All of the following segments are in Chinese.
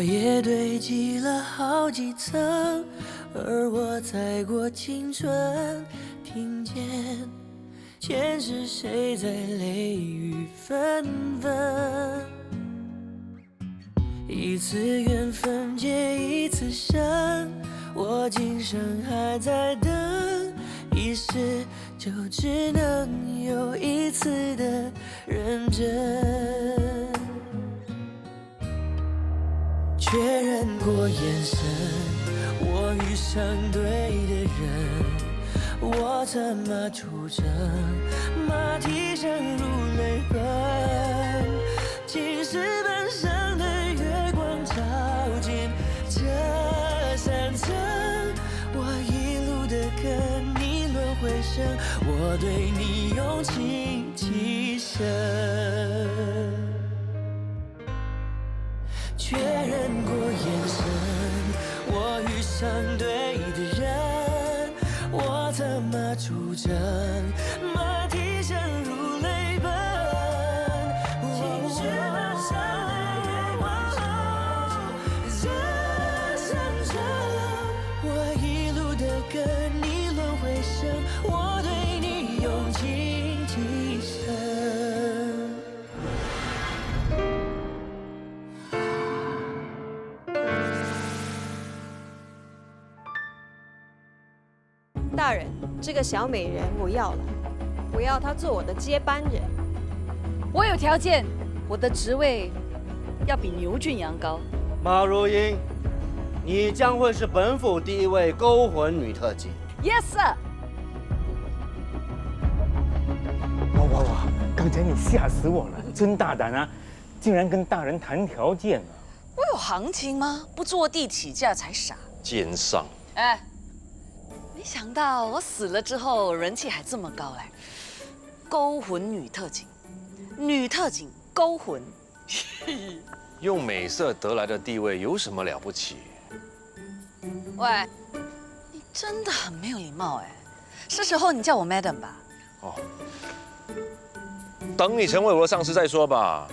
我也堆积了好几层，而我再过青春，听见前世谁在泪雨纷纷。一次缘分结一次生，我今生还在等，一世就只能有一次的认真。确认过眼神，我遇上对的人，我策马出征，马蹄声如泪奔，青石板上的月光照进这山城，我一路的跟你轮回声，我对你用情极深。确认过眼神，我遇上对的人，我策马出征，马蹄声如泪奔，青石板上的月光照这山城，我一路的跟你轮回声，我对你用情极深。大人，这个小美人我要了，我要她做我的接班人。我有条件，我的职位要比牛俊阳高。马如英，你将会是本府第一位勾魂女特警。 Yes sir。哇！刚才你吓死我了，真大胆啊！竟然跟大人谈条件啊！我有行情吗？不坐地起价才傻。奸商！哎，没想到我死了之后人气还这么高哎！勾魂女特警，女特警勾魂。用美色得来的地位有什么了不起？喂，你真的很没有礼貌哎！是时候你叫我 Madam 吧。哦，等你成为我的上司再说吧。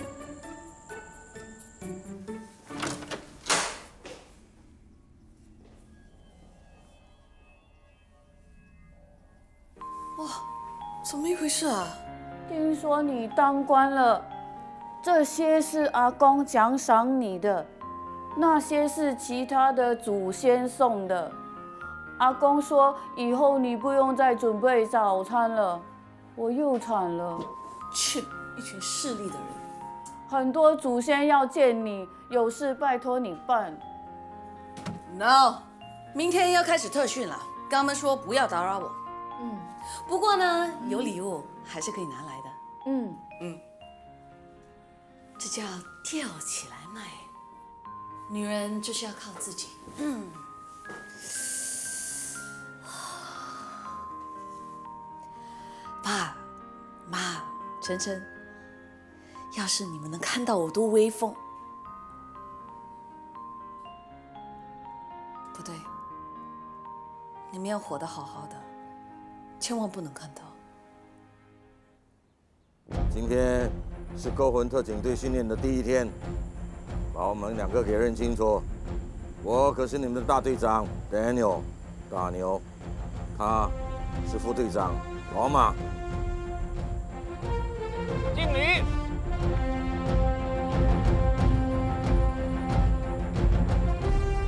怎么一回事啊？听说你当官了，这些是阿公奖赏你的，那些是其他的祖先送的。阿公说以后你不用再准备早餐了，我又惨了。切，一群势利的人。很多祖先要见你，有事拜托你办。No， 明天要开始特训了，跟他们说不要打扰我。不过呢，有礼物还是可以拿来的。这叫吊起来卖。女人就是要靠自己。爸妈，晨晨，要是你们能看到我多威风，不对，你们要活得好好的。千万不能看到。今天是勾魂特警队训练的第一天，把我们两个给认清楚。我可是你们的大队长 Daniel 大牛，他是副队长老马。敬礼。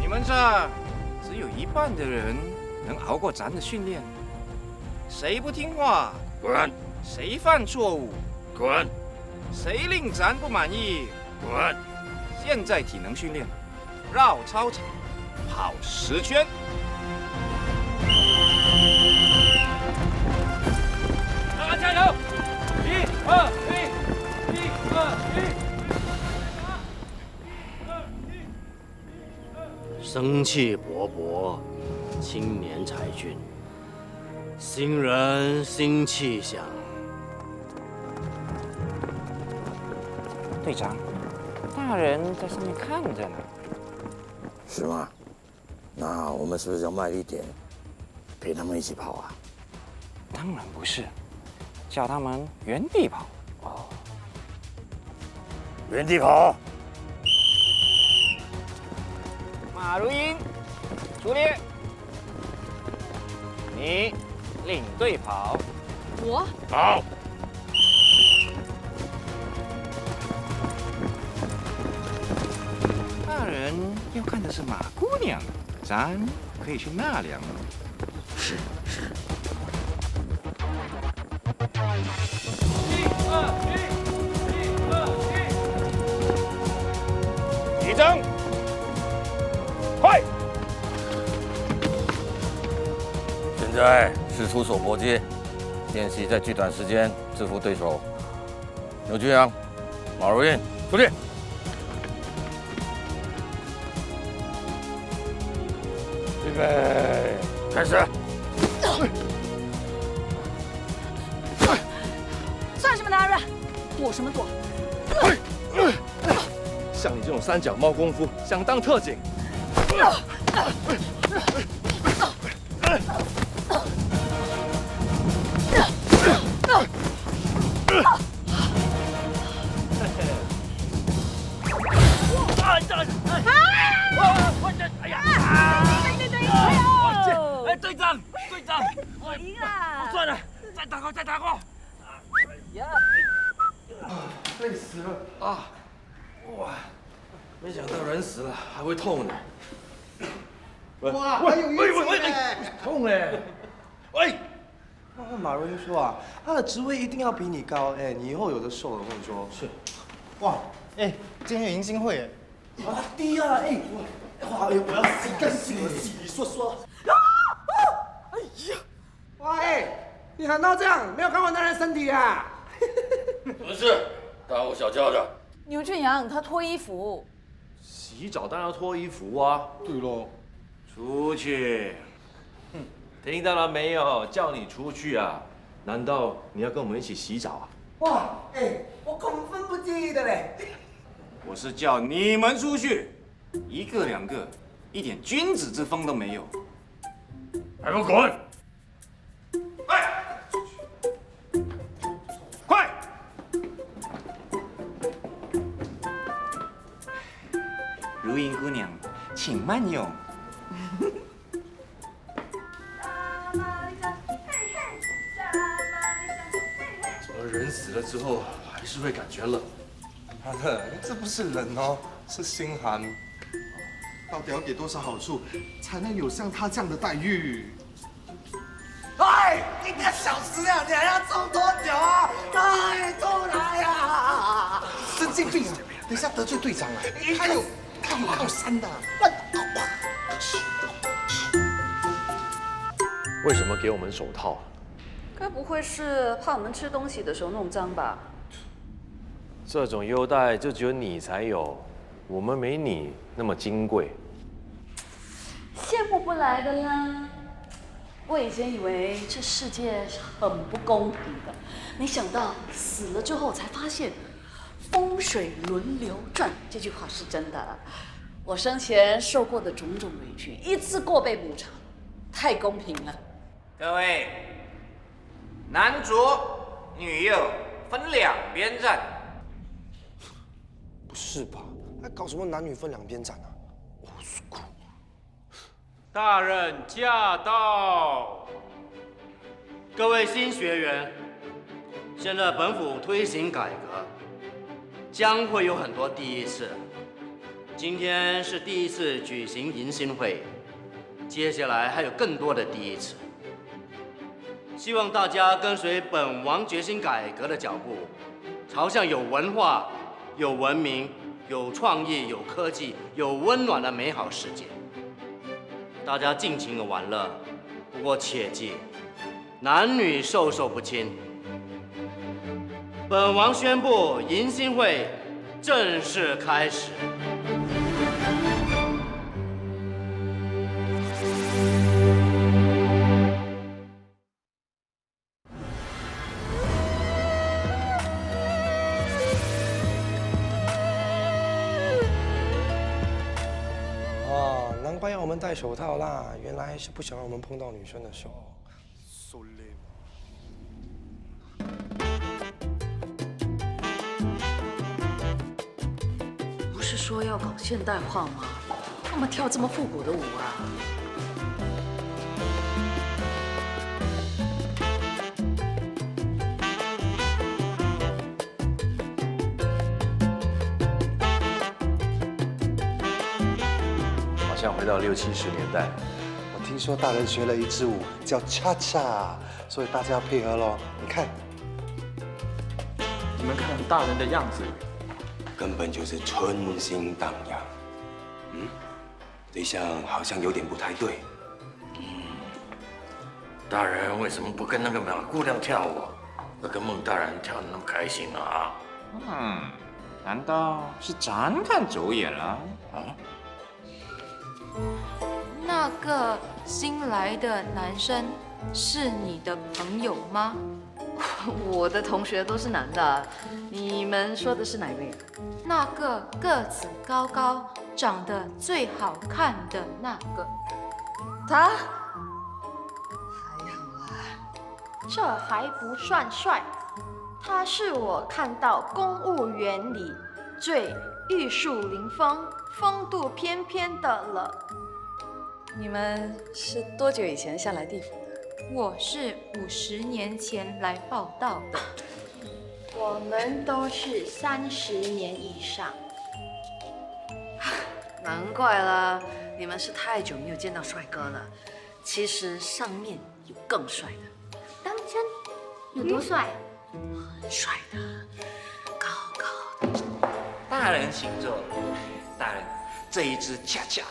你们这只有一半的人能熬过咱的训练。 谁不听话，滚！谁犯错误，滚！谁令咱不满意，滚！现在体能训练，绕操场，跑10圈。大家加油！1、2、1、1、2、1。生气勃勃，青年才俊。 新人新气象。队长，大人在上面看着呢。是吗？那我们是不是要卖力点，陪他们一起跑啊？当然不是，叫他们原地跑。原地跑。马如英，出列，你领队跑。我好。大人要看的是马姑娘，咱可以去纳凉了。是。起征，快！现在是出手搏击，练习在最短时间制服对手。牛俊阳、马如印，出列。预备，开始。算什么男人？躲什么躲？像你这种三脚猫功夫，想当特警？队长，我赢了！算了，再打过。累死了啊！哇，没想到人死了还会痛呢。哇，还有运气呢！痛哎！喂，马如英说啊，他的职位一定要比你高，哎，你以后有的受了，我跟你说。是。哇，哎，今天有迎新会哎。啊，对呀，哎，哇，我要洗干净了，洗刷刷。哎呀！哇，哎，你喊到这样，没有看过那人身体啊？不是，大呼小叫的。牛俊阳他脱衣服，洗澡当然要脱衣服啊。对喽。出去。听到了没有？叫你出去啊！难道你要跟我们一起洗澡啊？哇，哎，我恐分不介意的嘞。我是叫你们出去，一个两个，一点君子之风都没有。还不滚！快！如英姑娘，请慢用。怎么人死了之后还是会感觉冷？妈的，这不是冷哦，是心寒。到底要给多少好处，才能有像他这样的待遇？哎，1个小时了，你还要走多久啊？哎，出来呀！神经病啊！等一下得罪队长啊！他有靠山的。为什么给我们手套？该不会是怕我们吃东西的时候弄脏吧？这种优待就只有你才有，我们没你那么金贵。羡慕不来的啦！我以前以为这世界是很不公平的，没想到死了之后才发现，风水轮流转这句话是真的。我生前受过的种种委屈，一次过被补偿，太公平了。各位，男左女右分两边站。不是吧？还搞什么男女分两边站啊？大人驾到！各位新学员，现在本府推行改革，将会有很多第一次。今天是第一次举行迎新会，接下来还有更多的第一次。希望大家跟随本王决心改革的脚步，朝向有文化、有文明、有创意、有科技、有温暖的美好世界。大家尽情的玩乐，不过切记，男女授受不亲。本王宣布迎新会正式开始。难怪要我们戴手套啦，原来是不想让我们碰到女生的手。So lame。不是说要搞现代化吗？干嘛跳这么复古的舞啊？好像回到60、70年代。我听说大人学了一支舞叫恰恰，所以大家要配合咯。你看，你们看大人的样子，根本就是春心荡漾。这项好像有点不太对。大人为什么不跟那个马姑娘跳舞，而跟孟大人跳得那么开心啊？难道是咱看走眼了？那个新来的男生是你的朋友吗？我的同学都是男的，你们说的是哪位？那个个子高高、长得最好看的那个。他？这还不算帅，他是我看到公务员里最玉树临风、风度翩翩的了。你们是多久以前下来地府的？我是50年前来报道的。我们都是30年以上。难怪了，你们是太久没有见到帅哥了。其实上面有更帅的。当真？有多帅？很帅的，高高的。大人请坐。大人，这一支恰恰，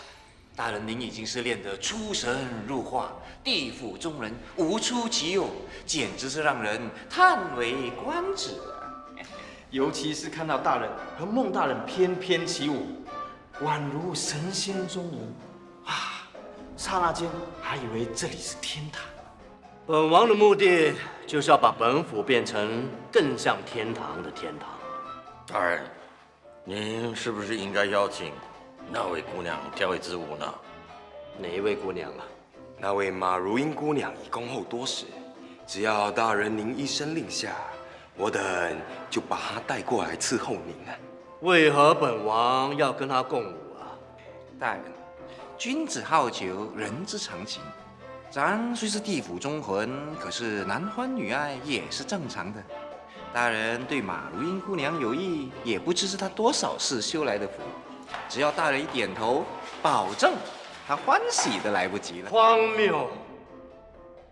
大人您已经是练得出神入化，地府中人无出其右，简直是让人叹为观止啊！尤其是看到大人和孟大人翩翩起舞，宛如神仙中人啊！刹那间还以为这里是天堂。本王的目的就是要把本府变成更像天堂的天堂。大人，您是不是应该邀请那位姑娘跳一支舞呢？哪一位姑娘啊？那位马如英姑娘已恭候多时，只要大人您一声令下，我等就把她带过来伺候您啊。为何本王要跟她共舞啊？大人，君子好逑，人之常情。咱虽是地府忠魂，可是男欢女爱也是正常的。大人对马如英姑娘有意，也不知是她多少世修来的福。只要大人一点头，保证她欢喜的来不及了。荒谬！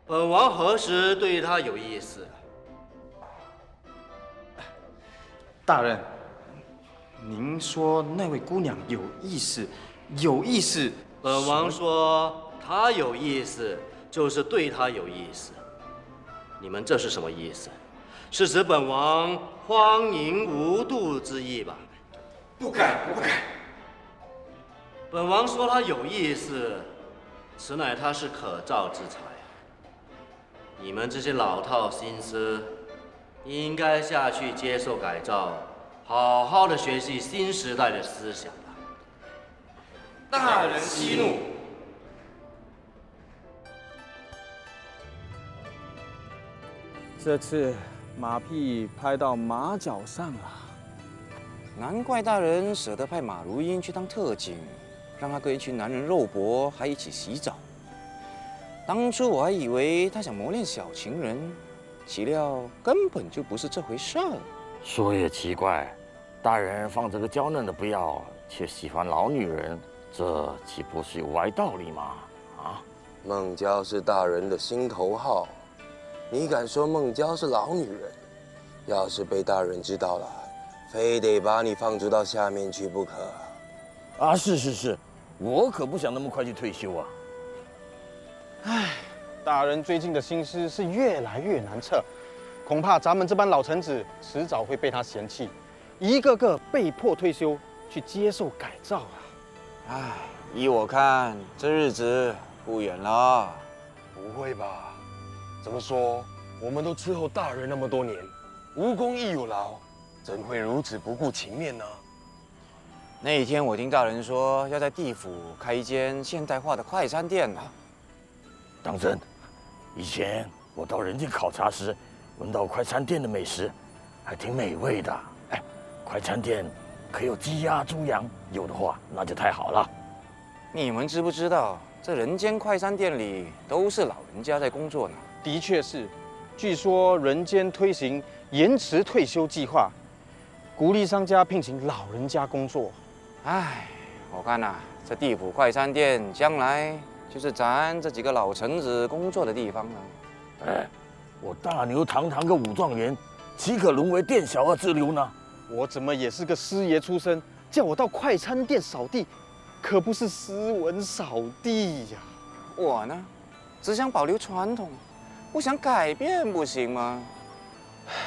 本王何时对她有意思？大人，您说那位姑娘有意思，有意思。本王说她有意思，就是对她有意思。你们这是什么意思？是指本王荒淫无度之意吧？不敢，不敢。本王说她有意思，此乃她是可造之材。你们这些老套心思，应该下去接受改造，好好的学习新时代的思想吧。大人息怒。这次马屁拍到马脚上了，难怪大人舍得派马如英去当特警，让她跟一群男人肉搏，还一起洗澡。当初我还以为他想磨练小情人，岂料根本就不是这回事儿。说也奇怪，大人放这个娇嫩的不要，却喜欢老女人，这岂不是有歪道理吗？啊？孟娇是大人的心头好，你敢说孟娇是老女人？要是被大人知道了，非得把你放逐到下面去不可。啊，是，我可不想那么快去退休啊。唉，大人最近的心思是越来越难测，恐怕咱们这班老臣子迟早会被他嫌弃，一个个被迫退休去接受改造啊！唉，依我看，这日子不远了。不会吧？怎么说？我们都伺候大人那么多年，无功亦有劳，怎会如此不顾情面呢？那一天我听大人说要在地府开一间现代化的快餐店呢。当真？以前我到人间考察时，闻到快餐店的美食，还挺美味的。哎，快餐店可有鸡鸭猪羊？有的话那就太好了。你们知不知道，这人间快餐店里都是老人家在工作呢？的确是，据说人间推行延迟退休计划，鼓励商家聘请老人家工作。唉，我看呐，这地府快餐店将来就是咱这几个老臣子工作的地方了。哎，我大牛堂堂个武状元，岂可沦为店小二之流呢？我怎么也是个师爷出身，叫我到快餐店扫地，可不是斯文扫地呀。我呢，只想保留传统，不想改变，不行吗？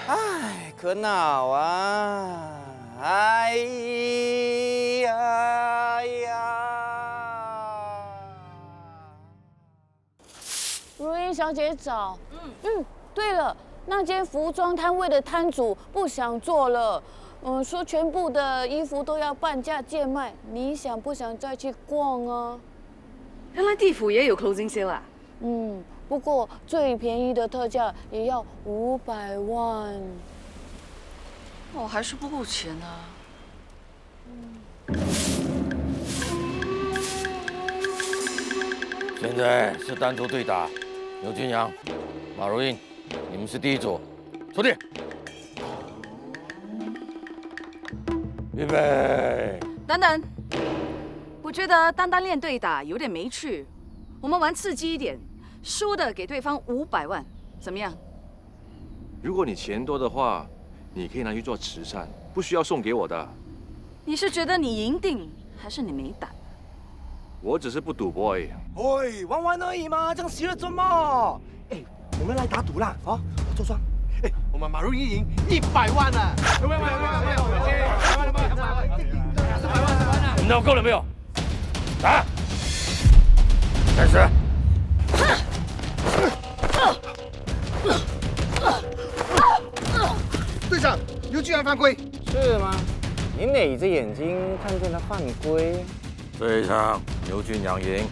唉，可恼啊！哎呀呀！如茵小姐早。对了，那间服装摊位的摊主不想做了，说全部的衣服都要半价贱卖，你想不想再去逛啊？原来地府也有 closing sale 啊？不过最便宜的特价也要500万。我还是不够钱啊。现在是单独对打，牛君阳、马如茵，你们是第一组，出列。预备。等等，我觉得单单练对打有点没趣，我们玩刺激一点，输的给对方500万，怎么样？如果你钱多的话，你可以拿去做慈善，不需要送给我的。你是觉得你赢定，还是你没胆？我只是不赌博而已。喂，玩玩而已嘛，这样急了做么？哎，我们来打赌啦！啊，我做庄。哎，我们马如茵赢100万呢！你们闹够了没有？打！开始。队长，刘居然犯规。是吗？你哪只眼睛看见了犯规？这一场牛俊阳赢。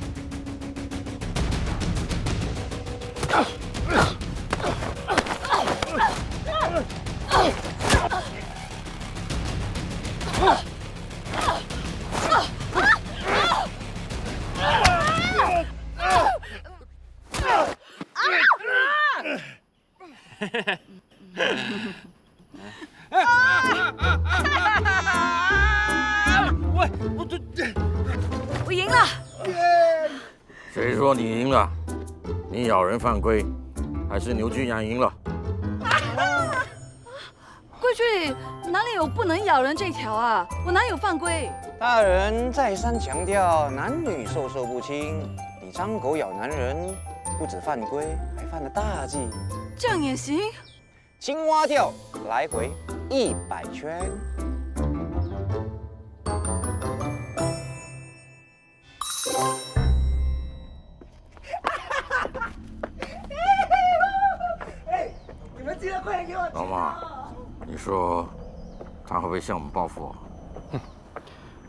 我赢了。谁说你赢了？你咬人犯规，还是牛君阳赢了？规矩哪里有不能咬人这条啊？我哪有犯规？大人再三强调，男女授受不亲。你张狗咬男人，不止犯规，还犯了大忌。这样也行？青蛙跳，来回100圈。你们记得快点给我。老马，你说他会不会向我们报复？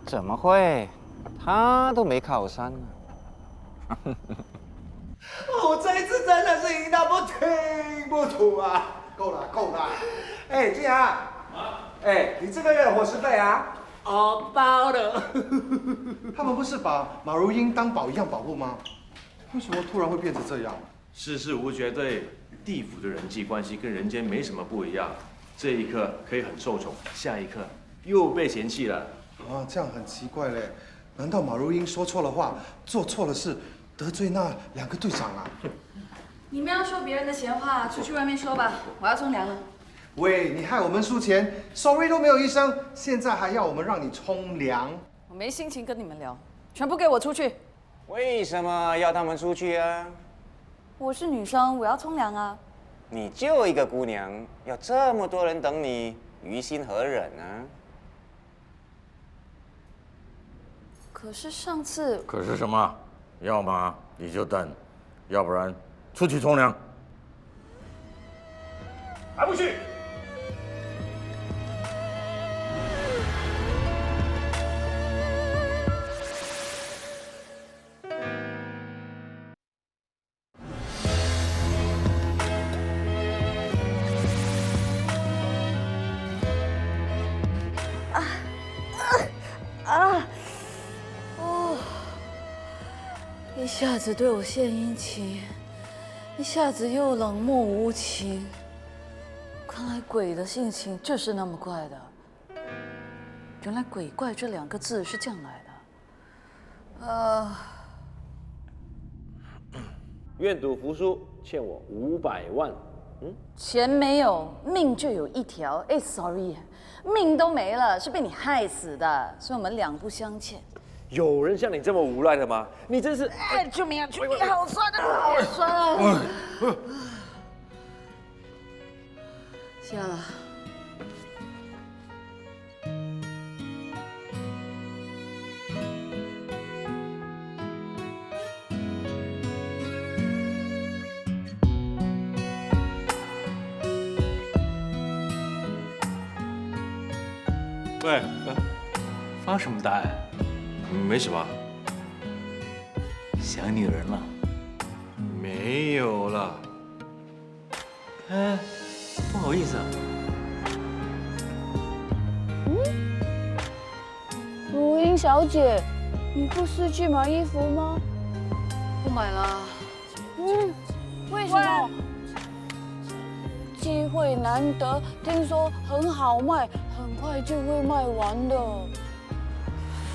怎么会？他都没靠山呢。我这一次真的是赢到不停不吐啊！够了，够了。哎，俊阳，哎，你这个月的伙食费啊？哦，包了。他们不是把马如茵当宝一样保护吗？为什么突然会变成这样？世事无绝对，地府的人际关系跟人间没什么不一样。这一刻可以很受宠，下一刻又被嫌弃了。啊，这样很奇怪嘞。难道马如茵说错了话，做错了事，得罪那2个队长啊？你们要说别人的闲话，出去外面说吧。我要冲凉了。喂，你害我们输钱 ，sorry 都没有一声，现在还要我们让你冲凉？我没心情跟你们聊，全部给我出去！为什么要他们出去啊？我是女生，我要冲凉啊！你就一个姑娘，要这么多人等你，于心何忍啊？可是上次……可是什么？要么你就等，要不然出去冲凉。还不去？下子对我献殷勤，一下子又冷漠无情。看来鬼的性情就是那么怪的。原来“鬼怪”这2个字是这样来的。愿赌服输，欠我500万。钱没有，命就有一条。哎，sorry， 命都没了，是被你害死的，所以我们两不相欠。有人像你这么无赖的吗？你真是……哎，救命啊！救命！好酸啊！好酸啊！下了。喂，发什么呆？没什么。想女人了？没有了。哎，不好意思啊。如英小姐，你不是去买衣服吗？不买了。为什么？机会难得，听说很好卖，很快就会卖完的。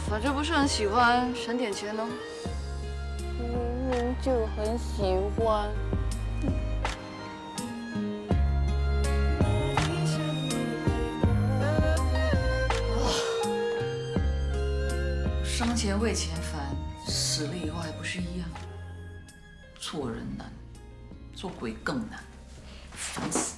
反正不是很喜欢，省点钱呢。明明就很喜欢。伤钱为钱烦，死了以后还不是一样？做人难，做鬼更难，烦死。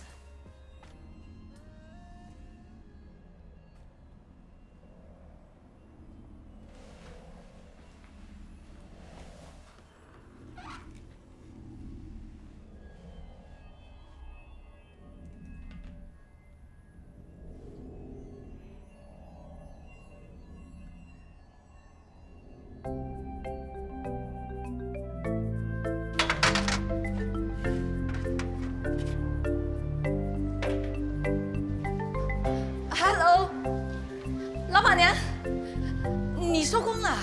Hello， 老板娘，你收工了？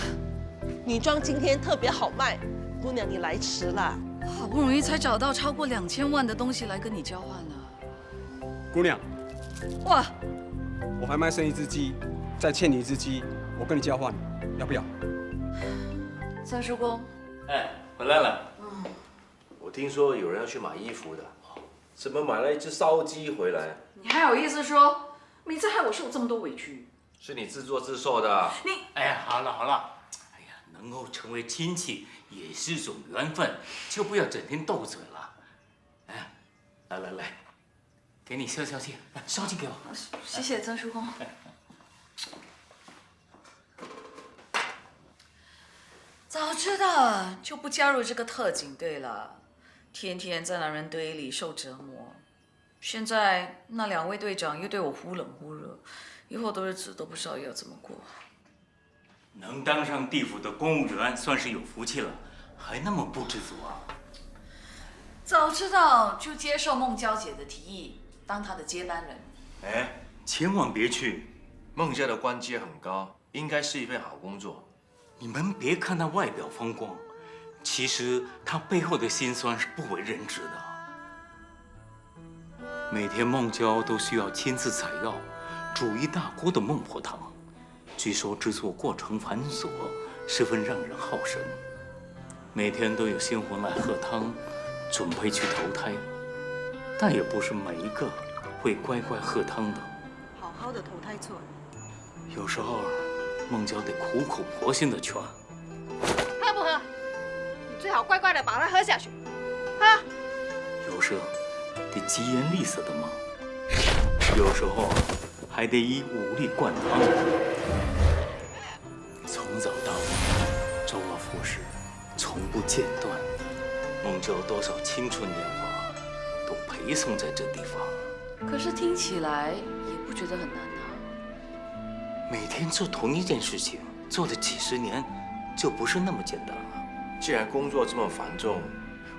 女装今天特别好卖，姑娘你来迟了。好不容易才找到超过2000万的东西来跟你交换呢。姑娘，哇，我还卖剩一只鸡，再欠你一只鸡，我跟你交换，要不要？曾叔公，哎，回来了。我听说有人要去买衣服的，怎么买了一只烧鸡回来？你还有意思说？你再害我受这么多委屈？是你自作自受的。你，哎，好了好了，哎呀，能够成为亲戚也是一种缘分，就不要整天斗嘴了。哎，来来来，给你消消气，烧鸡给我。谢谢曾叔公。早知道就不加入这个特警队了，天天在男人堆里受折磨。现在那2位队长又对我忽冷忽热，以后的日子都不知道要怎么过。能当上地府的公务员，算是有福气了，还那么不知足啊！早知道就接受孟娇姐的提议，当她的接班人。哎，千万别去，孟家的官阶很高，应该是一份好工作。你们别看她外表风光，其实她背后的辛酸是不为人知的。每天孟娇都需要亲自采药，煮一大锅的孟婆汤，据说制作过程繁琐，十分让人耗神。每天都有新魂来喝汤，准备去投胎，但也不是每一个会乖乖喝汤的。好好的投胎做。有时候孟娇得苦口婆心的劝。喝不喝？你最好乖乖的把它喝下去。喝。有时得疾言厉色的骂，有时候还得以武力灌汤。从早到晚，周而复始，从不间断。孟娇多少青春年华都陪送在这地方。可是听起来也不觉得很难啊。每天做同一件事情，做了几10年，就不是那么简单了。既然工作这么繁重，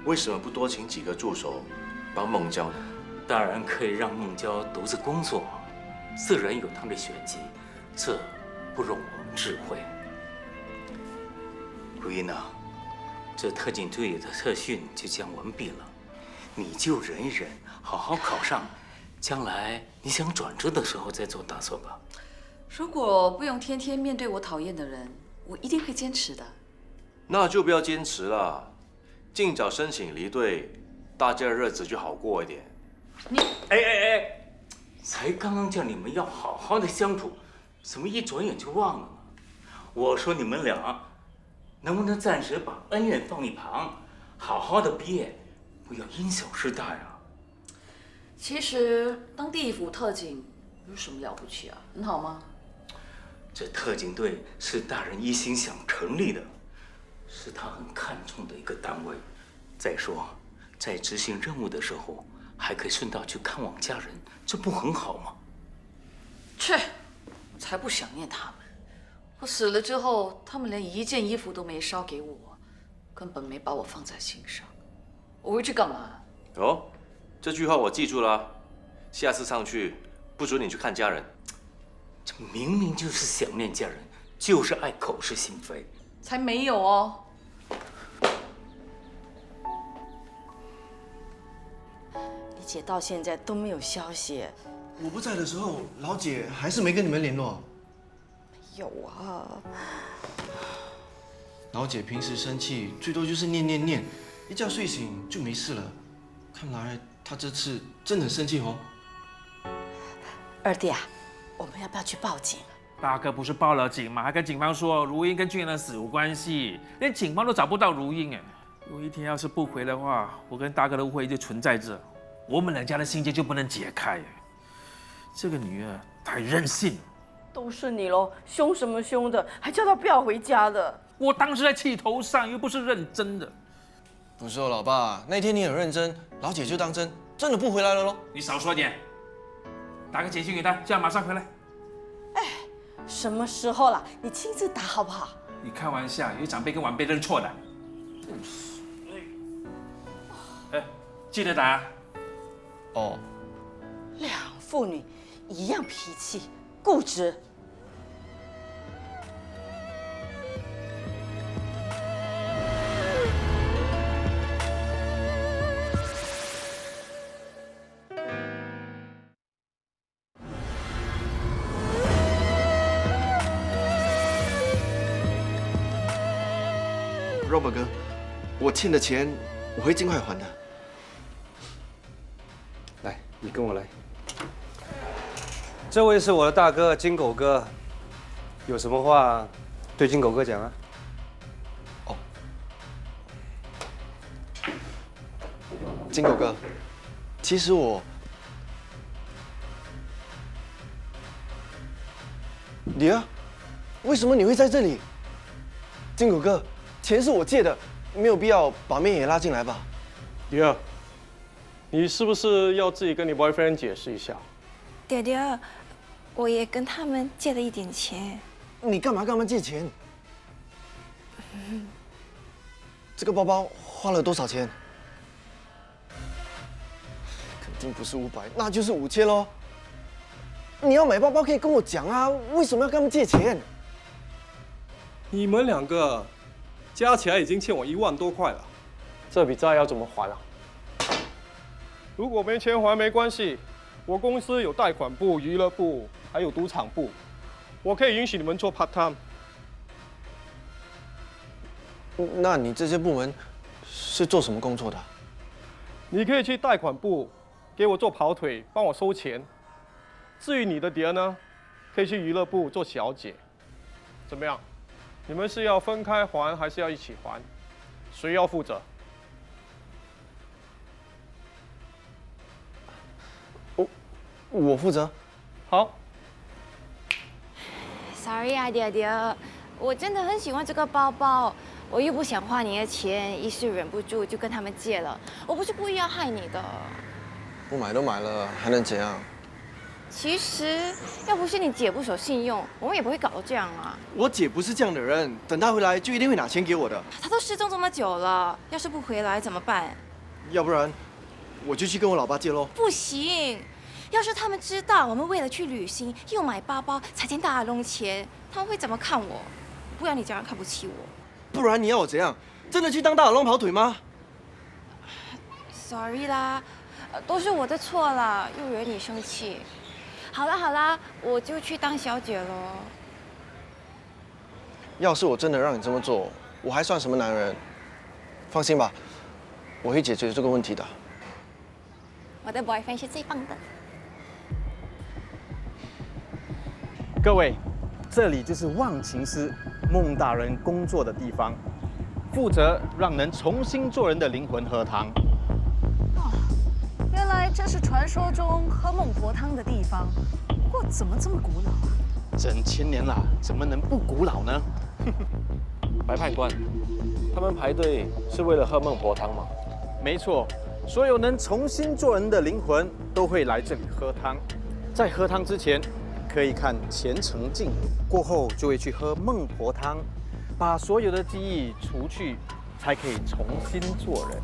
为什么不多请几个助手帮孟娇呢？当然可以让孟娇独自工作，自然有她的玄机，这不容我们智慧。如茵啊，这特警队的特训就将完毕了，你就忍一忍，好好考上，将来你想转职的时候再做打算吧。如果不用天天面对我讨厌的人，我一定会坚持的。那就不要坚持了，尽早申请离队，大家的日子就好过一点。哎，才刚刚叫你们要好好的相处，怎么一转眼就忘了呢？我说你们俩能不能暂时把恩怨放一旁，好好的毕业，不要因小失大呀。其实当地府特警有什么了不起啊？很好吗？这特警队是大人一心想成立的，是他很看重的一个单位。再说，在执行任务的时候，还可以顺道去看望家人，这不很好吗？切，我才不想念他们。我死了之后，他们连一件衣服都没烧给我，根本没把我放在心上。我回去干嘛？哦，这句话我记住了，下次上去不准你去看家人。这明明就是想念家人，就是爱口是心非。才没有哦！李姐到现在都没有消息。我不在的时候，老姐还是没跟你们联络。有啊。老姐平时生气最多就是念，一觉睡醒就没事了。看来她这次真的很生气哦。二弟啊，我们要不要去报警？大哥不是报了警吗？还跟警方说如英跟俊彦的死有关系，连警方都找不到如英哎。有一天要是不回的话，我跟大哥的误会就存在这，我们两家的心结就不能解开。这个女儿太任性。都是你喽，凶什么凶的，还叫他不要回家的。我当时在气头上，又不是认真的。不是哦，老爸，那天你很认真，老姐就当真，真的不回来了喽。你少说点，打个简讯给他，叫他马上回来。什么时候了？你亲自打好不好？你开玩笑，有长辈跟晚辈认错的。记得打。哦。两父女一样脾气，固执。Robert 哥，我欠的钱我会尽快还的。来，你跟我来。这位是我的大哥金狗哥，有什么话对金狗哥讲啊？哦，金狗哥，其实你啊，为什么你会在这里？金狗哥，钱是我借的，没有必要把妹也拉进来吧？迪儿，你是不是要自己跟你 boyfriend 解释一下？爹爹，我也跟他们借了一点钱。你干嘛跟他们借钱？这个包包花了多少钱？肯定不是500，那就是5000喽。你要买包包可以跟我讲啊，为什么要跟他们借钱？你们两个加起来已经欠我1万多块了，这笔债要怎么还啊？如果没钱还没关系，我公司有贷款部、娱乐部，还有赌场部，我可以允许你们做 part time。那你这些部门是做什么工作的？你可以去贷款部给我做跑腿，帮我收钱。至于你的爹呢，可以去娱乐部做小姐。怎么样？你们是要分开还，还是要一起还？谁要负责？我负责。好。Sorry 啊，爹爹，我真的很喜欢这个包包，我又不想花你的钱，一时忍不住就跟他们借了。我不是故意要害你的。不买都买了，还能怎样？其实要不是你姐不守信用，我们也不会搞到这样啊。我姐不是这样的人，等她回来就一定会拿钱给我的。她都失踪这么久了，要是不回来怎么办？要不然我就去跟我老爸借喽。不行，要是他们知道我们为了去旅行又买包包才欠大龙钱，他们会怎么看我？不然你这样看不起我。不然你要我怎样？真的去当大耳窿跑腿吗？ Sorry 啦，都是我的错啦，又惹你生气。好啦好啦，我就去当小姐咯。要是我真的让你这么做，我还算什么男人？放心吧，我会解决这个问题的。我的 boyfriend 是最棒的。各位，这里就是忘情师孟大人工作的地方，负责让能重新做人的灵魂喝汤。 原来这是传说中喝孟婆汤的地方，不过怎么这么古老啊？整千年了，怎么能不古老呢？白判官，他们排队是为了喝孟婆汤吗？没错，所有能重新做人的灵魂都会来这里喝汤。在喝汤之前，可以看虔诚镜，过后就会去喝孟婆汤，把所有的记忆除去，才可以重新做人。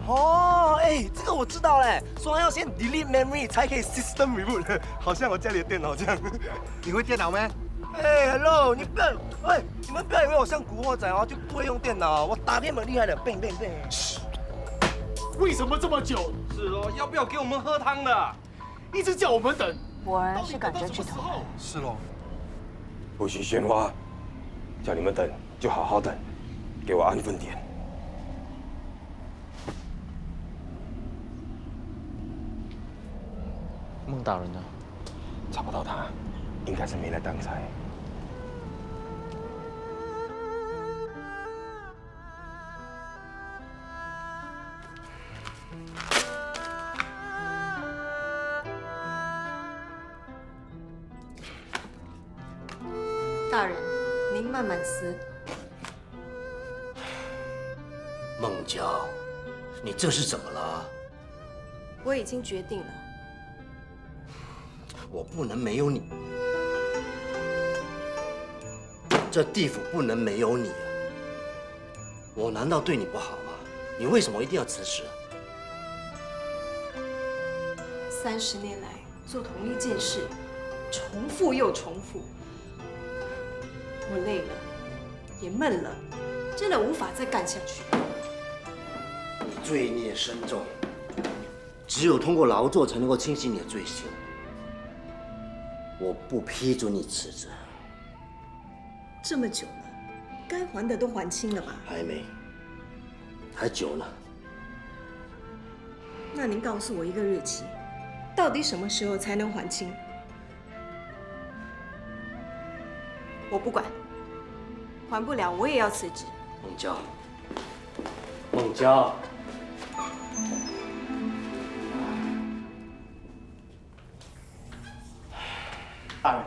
哦，哎，这个我知道嘞，说要先 delete memory 才可以 system reboot， 好像我家里的电脑这样。你会电脑吗？哎 ，hello， 你不要，喂，你们不要以为我像古惑仔哦，就不会用电脑，我打电很厉害的，bang bang bang。为什么这么久？是咯，要不要给我们喝汤的？一直叫我们等。果然是赶着去投。是咯。不许喧哗，叫你们等就好好等，给我安分点。 孟大人呢？找不到他，应该是没来当差。大人，您慢慢思。孟娇，你这是怎么了？我已经决定了。 我不能没有你，这地府不能没有你啊！我难道对你不好吗？你为什么一定要辞职30年来做同一件事，重复又重复，我累了，也闷了，真的无法再干下去。你罪孽深重，只有通过劳作才能够清洗你的罪行。 我不批准你辞职。这么久了，该还的都还清了吧？还没，还久呢。那您告诉我一个日期，到底什么时候才能还清？我不管，还不了我也要辞职。孟娇，孟娇。 大人，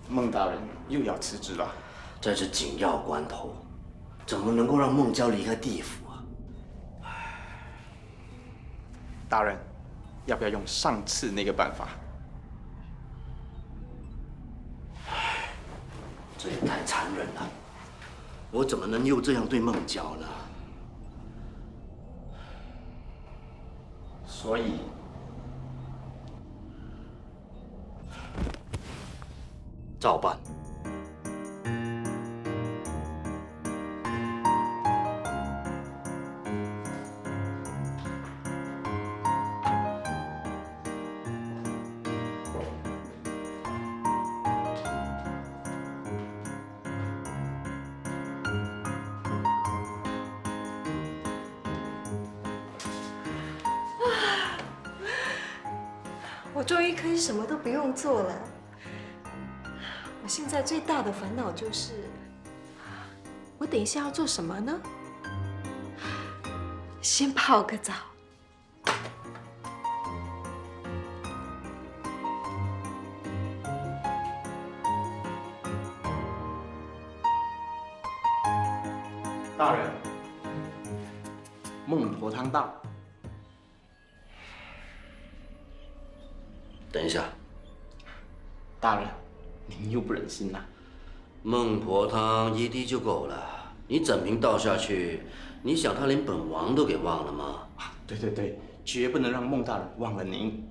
孟大人又要辞职了。这是紧要关头，怎么能够让孟娇离开地府啊？大人，要不要用上次那个办法？这也太残忍了！我怎么能又这样对孟娇呢？所以。 照办。我终于可以什么都不用做了。 我现在最大的烦恼就是，我等一下要做什么呢？先泡个澡。大人，孟婆汤到。等一下，大人。 您又不忍心了。孟婆汤1滴就够了，你整瓶倒下去，你想他连本王都给忘了吗？对对对，绝不能让孟大人忘了您。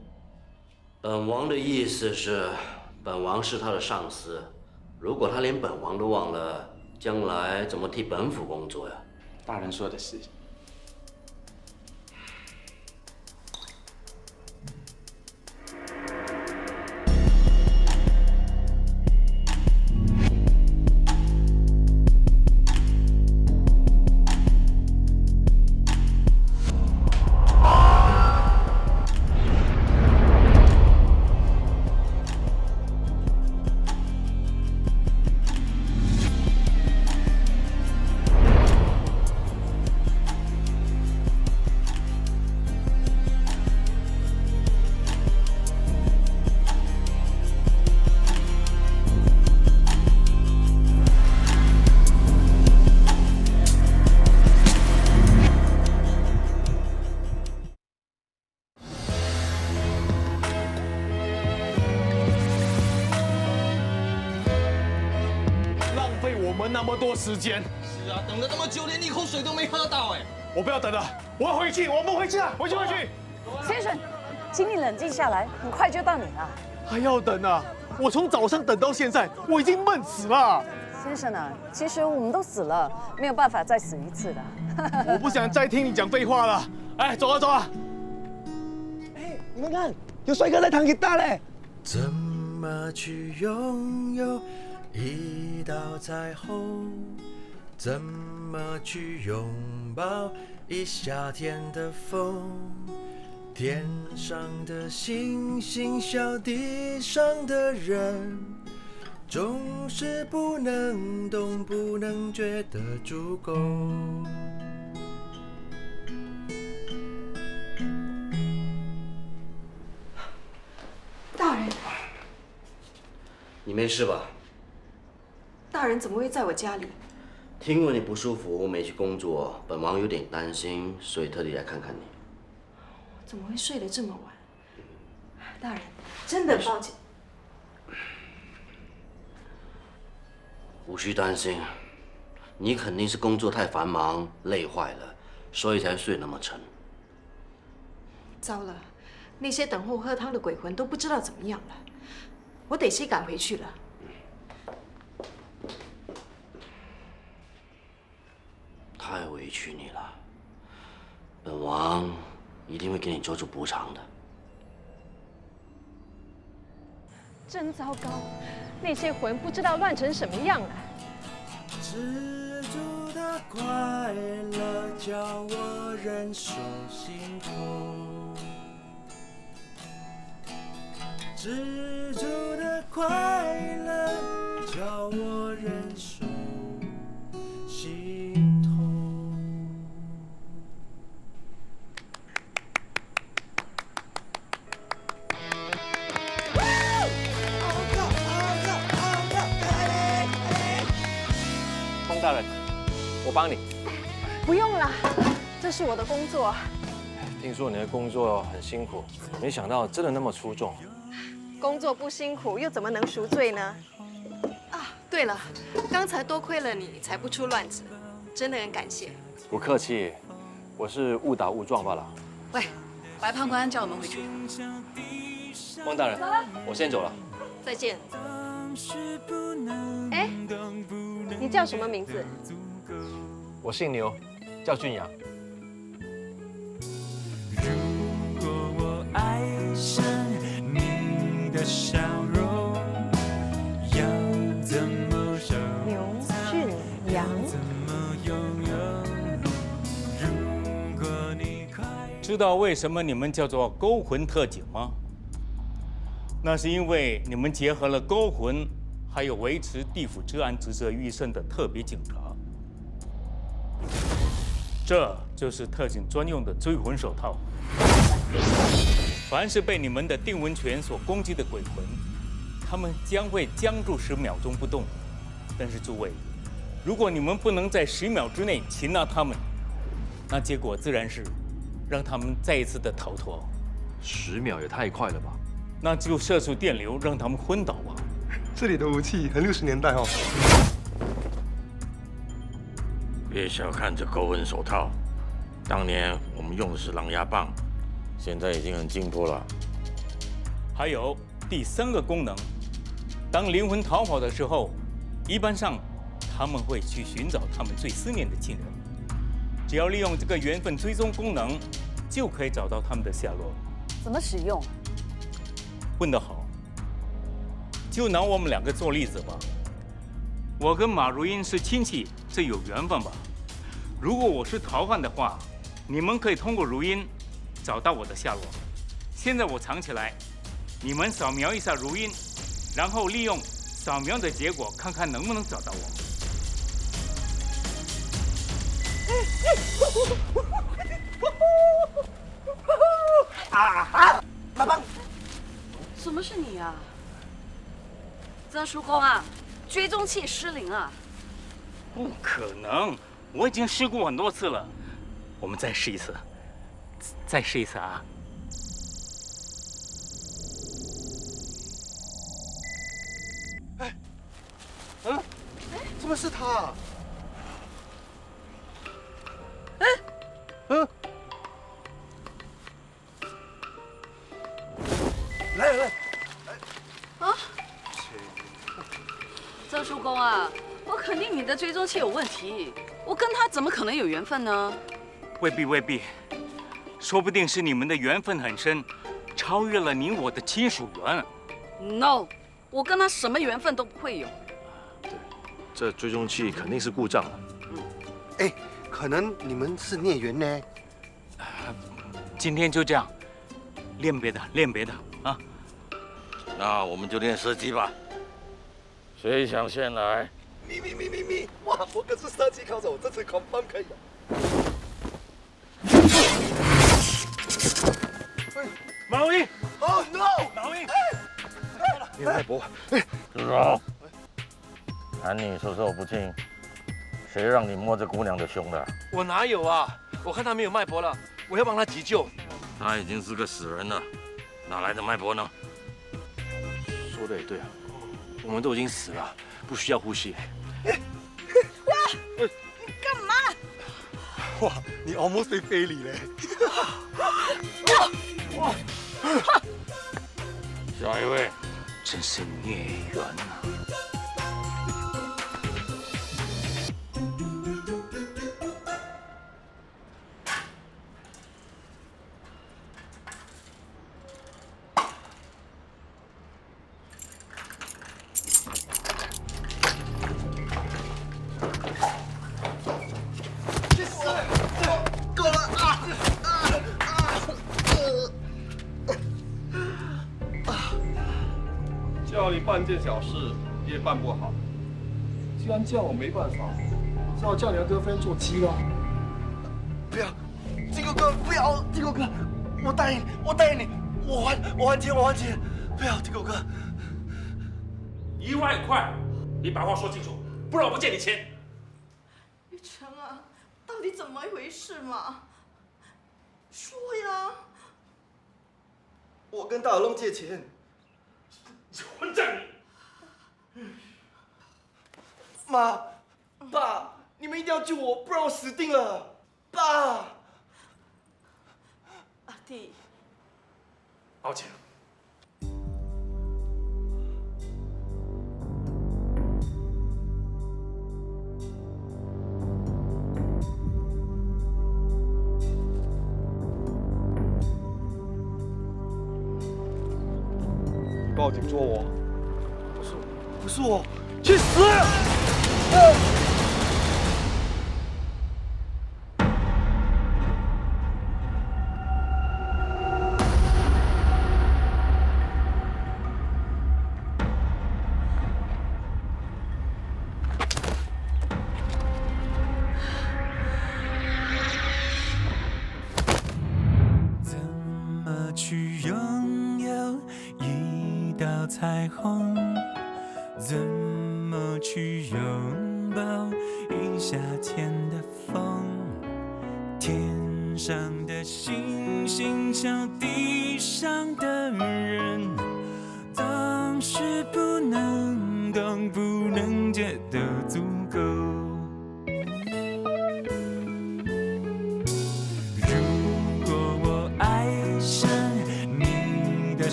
本王的意思是，本王是他的上司，如果他连本王都忘了，将来怎么替本府工作呀？大人说的是。那么多时间。是啊，等了那么久，连一口水都没喝到哎。我不要等了，我要回去，我们回去了，回去。先生，请你冷静下来，很快就到你了。还要等啊？我从早上等到现在，我已经闷死了。先生啊，其实我们都死了，没有办法再死一次的。我不想再听你讲废话了。哎，走啊！哎，你们看，有帅哥在弹吉他嘞。怎么去拥有一道彩虹？怎么去拥抱一夏天的风？天上的星星笑地上的人，总是不能懂，不能觉得足够。大人，你没事吧？大人怎么会在我家里？听闻你不舒服，没去工作，本王有点担心，所以特地来看看你。怎么会睡得这么晚？大人，真的抱歉。无需担心，你肯定是工作太繁忙，累坏了，所以才睡那么沉。糟了，那些等候喝汤的鬼魂都不知道怎么样了，我得先赶回去了。太委屈你了，本王一定会给你做出补偿的。真糟糕，那些魂不知道乱成什么样了。知足的快乐叫我忍受心痛，知足的快乐叫我忍受心痛。风大人，我帮你。不用了，这是我的工作。听说你的工作很辛苦，没想到真的那么出众。工作不辛苦，又怎么能赎罪呢？啊，对了，刚才多亏了你，才不出乱子，真的很感谢。不客气，我是误打误撞罢了。喂，白判官叫我们回去。汪大人，我先走了。再见。哎，你叫什么名字？我姓牛，叫俊阳。如果我爱上你的笑容，要怎么守？牛俊阳。知道为什么你们叫做勾魂特警吗？那是因为你们结合了勾魂，还有维持地府治安职责于一身的特别警察。这就是特警专用的追魂手套。凡是被你们的定魂拳所攻击的鬼魂，他们将会僵住10秒钟不动。但是诸位，如果你们不能在10秒之内擒拿他们，那结果自然是让他们再一次的逃脱。10秒也太快了吧？那就射出电流让他们昏倒吧。这里的武器很60年代哦。别小看这勾魂手套，当年我们用的是狼牙棒，现在已经很进步了。还有第3个功能，当灵魂逃跑的时候，一般上他们会去寻找他们最思念的亲人。只要利用这个缘分追踪功能，就可以找到他们的下落。怎么使用？问得好。就拿我们两个做例子吧。我跟马如英是亲戚，这有缘分吧？如果我是逃犯的话，你们可以通过如英找到我的下落。现在我藏起来，你们扫描一下如英，然后利用扫描的结果，看看能不能找到我。老板，什么是你啊？曾叔公啊，追踪器失灵啊！不可能，我已经试过很多次了。我们再试一次，再试一次啊！怎么是他？来，啊！曾叔公啊，我肯定你的追踪器有问题，我跟他怎么可能有缘分呢？未必，说不定是你们的缘分很深，超越了你我的亲属缘。No， 我跟他什么缘分都不会有。这追踪器肯定是故障了。哎，可能你们是孽缘呢。今天就这样，练别的啊。那我们就练射击吧。谁想先来？你！哇，我可是射击高手，这次confirm可以。马如英 ！Oh no！ 马如英，你外婆，住手！男女授受不亲，谁让你摸着姑娘的胸的？我哪有啊？我看她没有脉搏了，我要帮她急救。她已经是个死人了，哪来的脉搏呢？说的也对啊，我们都已经死了，不需要呼吸。你干嘛？哇，你 almost 被非礼嘞！哇！下一位，真是孽缘啊！叫你办件小事也办不好，既然叫我没办法，只好叫你的哥分做鸡了。不要，金狗哥，不要，金狗哥，我答应你，我还钱，不要，金狗哥。1万块，你把话说清楚，不然我不借你钱。玉成啊，到底怎么一回事嘛？说呀！我跟大耳窿借钱。混账你！妈，爸，你们一定要救我，不然我死定了！爸，阿弟，抱歉。报警捉我！不是我，去死！怎么去拥有一道彩虹？怎么去拥抱一夏天的风？天上的星星像地上的人，总是不能懂，不能解读。